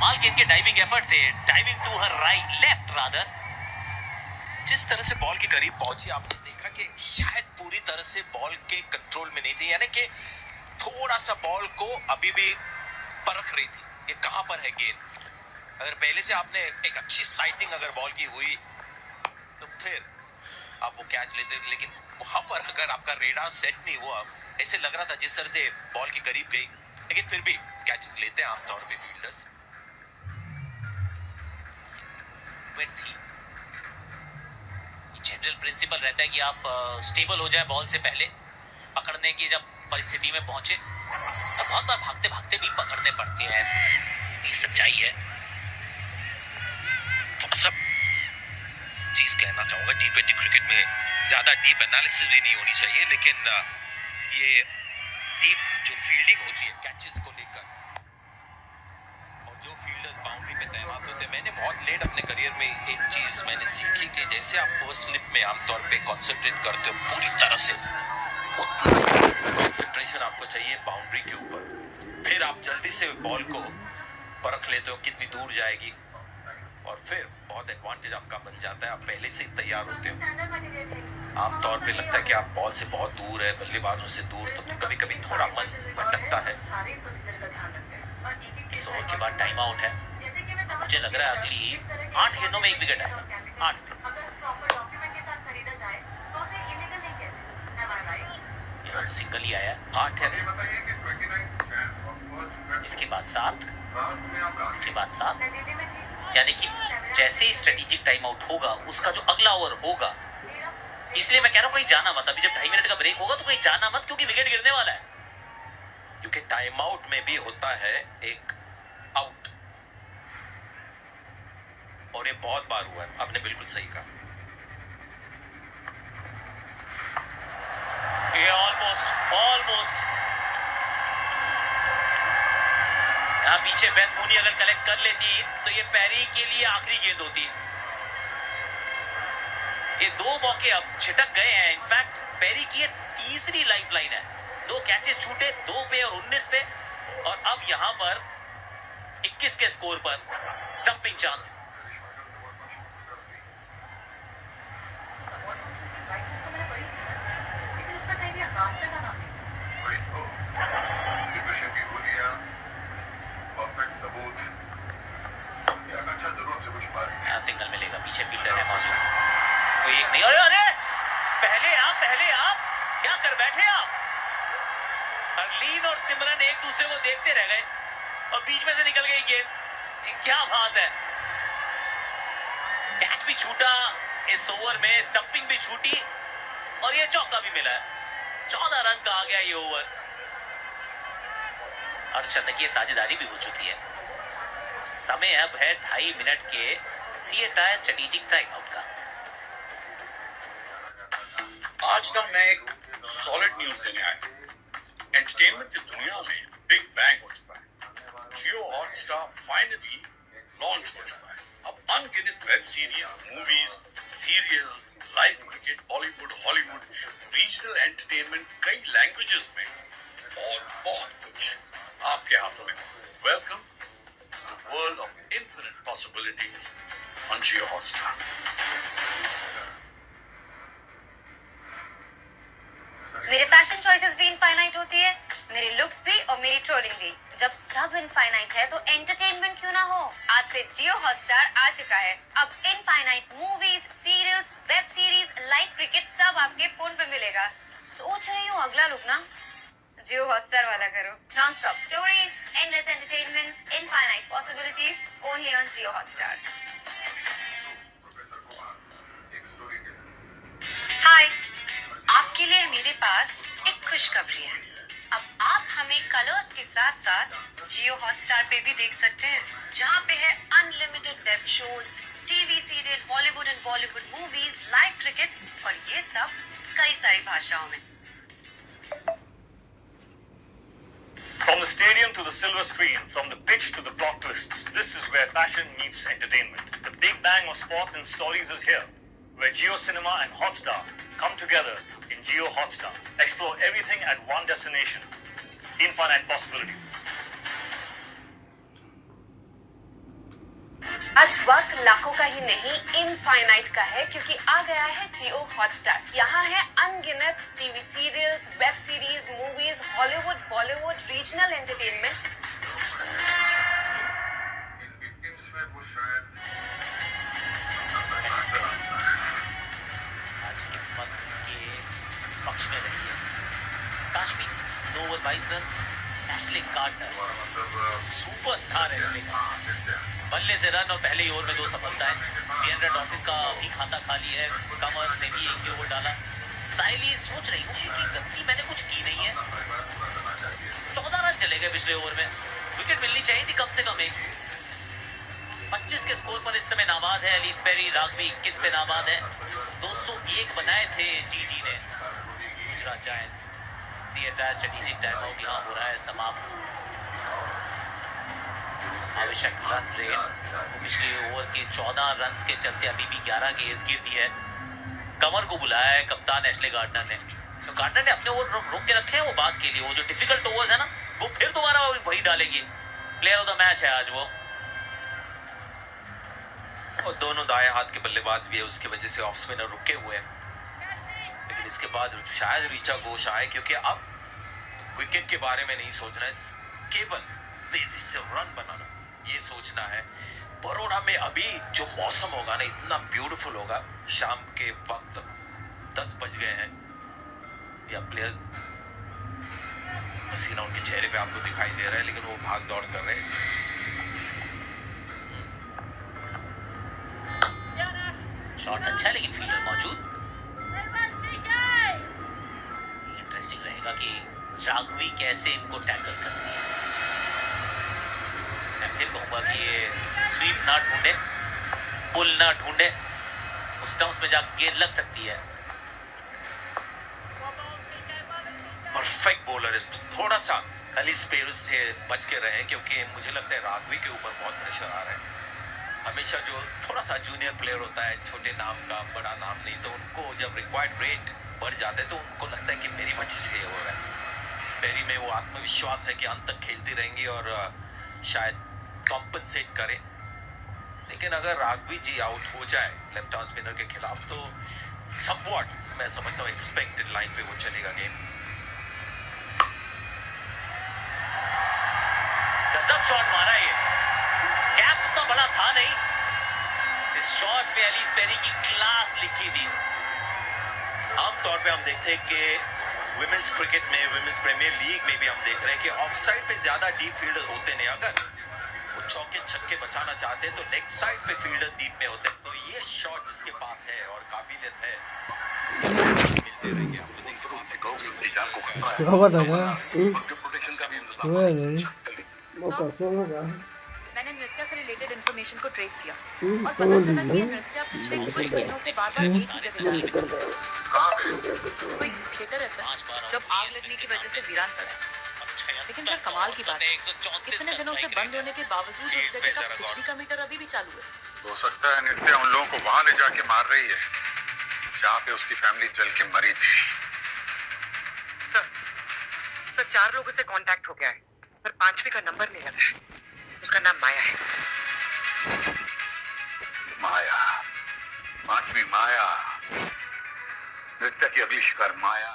कमाल के इनके डाइविंग एफर्ट थे, diving to her right left rather. जिस तरह से बॉल के करीब पहुंची आपने देखा कि शायद पूरी तरह से बॉल के कंट्रोल में नहीं थी, यानी कि थोड़ा सा बॉल को अभी भी परख रही थी ये कहां पर है गेंद। अगर पहले से आपने एक अच्छी साइटिंग अगर बॉल की हुई तो फिर आप वो कैच लेते, लेकिन वहां पर अगर आपका रेडार सेट नहीं हुआ, ऐसे लग रहा था जिस तरह से बॉल के करीब गई, लेकिन फिर भी कैचेस लेते हैं आमतौर पे फील्डर्स। थी जनरल प्रिंसिपल रहता है कि आप स्टेबल हो जाए बॉल से पहले, पकड़ने की जब परिस्थिति में पहुंचे तो बहुत बार भागते भागते भी पकड़ने पड़ते हैं, ये सच्चाई है। थोड़ा सा चीज कहना चाहूंगा, टी20 क्रिकेट में ज्यादा डीप एनालिसिस भी नहीं होनी चाहिए, लेकिन ये डीप जो फील्डिंग होती है कैचेस को लेकर, और जो फील्डर्स बाउंड्री पे तैनात होते हैं, मैंने बहुत लेट अपने करियर में एक चीज मैंने सीखी कि जैसे आप फर्स्ट स्लिप में आमतौर पे कंसंट्रेट करते हो पूरी तरह से, उतना कंसंट्रेशन आपको चाहिए बाउंड्री के ऊपर। फिर आप जल्दी से बॉल को परख लेते हो कितनी दूर जाएगी, और फिर बहुत एडवांटेज आपका बन जाता है, आप पहले से ही तैयार होते हो। आमतौर पे लगता है कि आप बॉल से बहुत दूर है, बल्लेबाजों से दूर, तो कभी कभी थोड़ा मन भटकता है। इस ओवर के बाद टाइम आउट है, मुझे लग रहा है अगली 8 गेंदों में 1 विकेट आएगा। 8 यहाँ तो सिंगल ही आया, 8 है, इसके बाद 7, इसके बाद 7, यानी कि जैसे ही स्ट्रेटेजिक टाइम आउट होगा उसका जो अगला ओवर होगा, इसलिए मैं कह रहा हूं कहीं जाना मत, अभी जब 2.5 मिनट का ब्रेक होगा तो कहीं जाना मत, क्योंकि विकेट गिरने वाला है। क्योंकि टाइम आउट में भी होता है एक आउट, और ये बहुत बार हुआ है, आपने बिल्कुल सही कहा। ये ऑलमोस्ट यहाँ पीछे बेथ मूनी अगर कलेक्ट कर लेती तो ये पैरी के लिए आखिरी गेंद होती। ये 2 मौके अब छिटक गए हैं, इनफैक्ट पैरी की ये तीसरी लाइफलाइन है। 2 कैचेस छूटे, 2 पे और 19 पे, और अब यहां पर 21 के स्कोर पर स्टंपिंग चांस। सिग्नल मिलेगा, पीछे फील्डर है मौजूद, कोई एक नहीं। अरे पहले आप क्या कर बैठे आप? हरलीन और सिमरन एक दूसरे को देखते रह गए और बीच में से निकल गई गेंद। क्या बात है, कैच भी छूटा इस ओवर में, स्टंपिंग भी छूटी, और ये चौका भी मिला है। 14 रन का आ गया ये ओवर, अर्धशतकीय साझेदारी भी हो चुकी है। समय अब है 2.5 मिनट के सीएटाई स्ट्रेटेजिक टाइम आउट का। आज ना मैं एक सॉलिड न्यूज देने आया। एंटरटेनमेंट की दुनिया में बिग बैंग हो चुका है। जियो हॉटस्टार फाइनली लॉन्च हो चुका है। अब अनगिनत web series, movies, serials, live cricket, Bollywood, Hollywood, regional entertainment कई लैंग्वेजेस में और बहुत कुछ आपके हाथों में। Welcome to the world of infinite possibilities on Jio Hotstar. मेरे फैशन चॉइसेस भी इनफाइनाइट होती है, मेरी लुक्स भी और मेरी ट्रोलिंग भी। जब सब इनफाइनाइट है तो एंटरटेनमेंट क्यों ना हो। आज से जियो हॉटस्टार आ चुका है। अब infinite movies, serials, web series, live cricket सब आपके फोन पे मिलेगा। सोच रही हूँ अगला लुक ना जियो हॉटस्टार वाला करो। Non stop stories, endless entertainment, infinite possibilities, only on Jio Hotstar. Hi, आपके लिए मेरे पास एक खुशखबरी है। अब आप हमें कलर्स के साथ साथ जियो हॉटस्टार पे भी देख सकते हैं, जहाँ पे है unlimited web shows, TV serial, Hollywood and Bollywood movies, live cricket, और ये सब कई सारी भाषाओं में। From the stadium to the silver screen, from the pitch to the plot twists, this is where passion meets entertainment. The big bang of sports and stories is here, where Jio Cinema and Hotstar come together in Jio Hotstar. Explore everything at one destination. Infinite possibilities. आज वक्त लाखों का ही नहीं infinite का है, क्योंकि आ गया है जियो हॉटस्टार। यहाँ है अनगिनत TV serials, web series, movies, Hollywood, Bollywood, regional entertainment. आज किस्मत के पक्ष में रही है। Kashmir 2 over 22 run, Ashley Gardner superstar Ashley Gardner बल्ले से रन और पहले ही ओवर में 2 सफलताएं। डिएंड्रे डॉल्टन का भी खाता खाली है। कमर ने भी एक ही ओवर डाला। साइली सोच रही हूँ कि गलती मैंने कुछ की नहीं है। 14 रन चले गए पिछले ओवर में। विकेट मिलनी चाहिए थी कम से कम एक। 25 के स्कोर पर इस समय नाबाद है एलिस पेरी। राघवी 21 पे नाबाद है। 201 बनाए थे जीजी ने। Gujarat giants strategic time out यहाँ हो रहा है समाप्त। आवश्यक रन रेट पिछले ओवर के 14 रन के चलते अभी भी 11 के इर्द गिर्द ही है। कमर को बुलाया है कप्तान एशले गार्डनर ने। तो गार्डनर ने अपने ओवर रोक के रखे हैं वो बात के लिए। वो जो डिफिकल्ट ओवर्स है ना, वो फिर दोबारा वही डालेंगे। प्लेयर ऑफ द मैच है आज वो। और दोनों दाएं हाथ के बल्लेबाज भी है, उसकी वजह से ऑफ स्पिनर रुके हुए हैं। लेकिन इसके बाद शायद ऋचा घोष आए, क्योंकि अब विकेट के बारे में नहीं सोचना है, केवल तेजी से रन बनाना ये सोचना है। बड़ौदा में अभी जो मौसम होगा ना, इतना ब्यूटीफुल होगा। शाम के वक्त 10 बज गए हैं। या प्लेयर पसीना उनके चेहरे पे आपको दिखाई दे रहा है, लेकिन वो भाग दौड़ कर रहे हैं। शॉट अच्छा है लेकिन फील्डर मौजूद। इंटरेस्टिंग रहेगा कि राघवी कैसे इनको टैकल करती है। मैं फिर कहूंगा कि ये स्वीप ना ढूंढे, पुल ना ढूंढे, उस स्टंप्स में जाकर गेंद लग सकती है। परफेक्ट बॉलर है। थोड़ा सा एलिस पेरी से बच के रहे, क्योंकि मुझे लगता है राघवी के ऊपर बहुत प्रेशर आ रहा है। हमेशा जो थोड़ा सा जूनियर प्लेयर होता है, छोटे नाम का बड़ा नाम नहीं, तो उनको जब रिक्वायर्ड रेट बढ़ जाते तो उनको लगता है कि मेरी वजह से ये हो रहा है। पेरी में वो आत्मविश्वास है कि अंत तक खेलती रहेंगी और शायद कॉम्पनसेट करें। लेकिन अगर राघवी जी आउट हो जाए लेफ्ट आर्म स्पिनर के खिलाफ, तो समवॉट मैं समझता हूँ एक्सपेक्टेड लाइन पे वो चलेगा गेम। गजब शॉट मारा ये। गैप उतना बड़ा था नहीं। इस शॉट पे एलिस पेरी की क्लास लिखी थी। आमतौर पे हम देखते हैं कि विमेंस क्रिकेट में, विमेंस प्रीमियर लीग में भी हम देख रहे हैं कि ऑफसाइड पे ज्यादा डीप फील्डर होते नहीं। अगर वो चौके छक्के बचाना चाहते हैं तो लेग साइड पे फील्डर डीप में होते हैं। तो ये शॉट जिसके पास है और काबिलियत है, मिलते रहेंगे आपको। मैंने नृत्या से रिलेटेड इन्फॉर्मेशन को ट्रेस किया और पता चला कि नृत्या पिछले कुछ महीनों से बार-बार एक ही जगह जा रही है। कोई थिएटर है सर, जब आग लगने की वजह से वीरान पड़ा है। लेकिन सर कमाल की बात है, इतने दिनों से बंद होने के बावजूद उस जगह का बिजली का मीटर अभी भी चालू है। हो सकता है नृत्या उन लोगों को वहां ले जाके मार रही है जहाँ पे उसकी फैमिली जल के मरी थी। सर 4 लोगों से कांटेक्ट हो गया है, पर 5वीं का नंबर नहीं लगा है। उसका नाम माया है। माया, 5वीं माया, नृत्या की अगली शिकार माया।